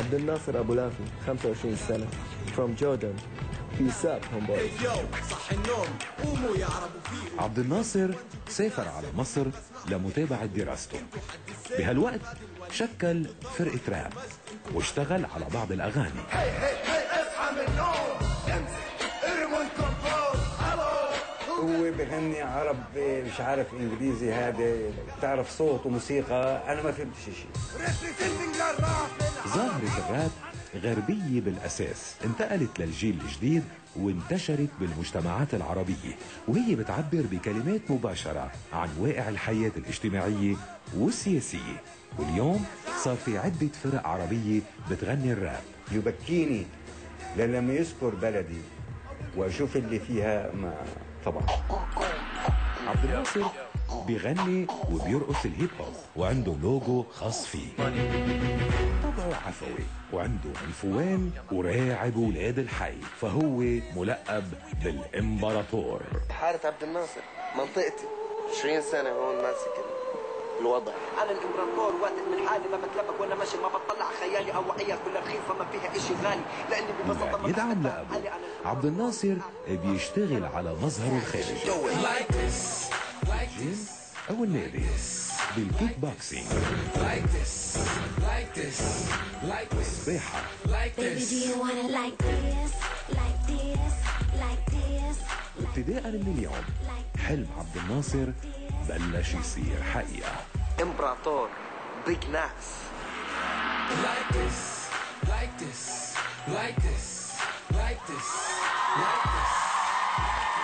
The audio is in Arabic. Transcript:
عبد الناصر أبو لافي 25 سنة from Jordan. Peace up homeboys. عبد الناصر سافر على مصر لمتابعة دراسته. بهالوقت شكل فرقة راب واشتغل على بعض الأغاني. هو بغني عرب مش عارف انجليزي، هذا بتعرف صوت وموسيقى انا ما فهمتش شيء. ظاهرة الراب غربية بالأساس، انتقلت للجيل الجديد وانتشرت بالمجتمعات العربية، وهي بتعبر بكلمات مباشرة عن واقع الحياة الاجتماعية والسياسية. واليوم صار في عدة فرق عربية بتغني الراب. يبكيني لما يذكر بلدي واشوف اللي فيها ما طبعا. عبد الناصر بيغني وبيرقص الهيب هوب وعنده لوجو خاص فيه. طبعه عفوي وعنده عنفوان وراعب ولاد الحي، فهو ملقب بالامبراطور. حارة عبد الناصر منطقتي 20 سنة هون ماسك الوضع. انا الامبراطور وقت من حالي ما بتلبك وانا ماشي، ما بطلع خيالي او وعيك كلها رخيصه ما فيها اشي غالي، لاني ببساطه يدعم لأبوه. عبد الناصر بيشتغل على مظهره الخارجي الجيم او النادي، بالكيك بوكسينج، السباحه. ابتداء من اليوم حلم عبد الناصر بلش يصير حقيقة. امبراطور بيج ناس. Like this, like this, like this, like this, like this.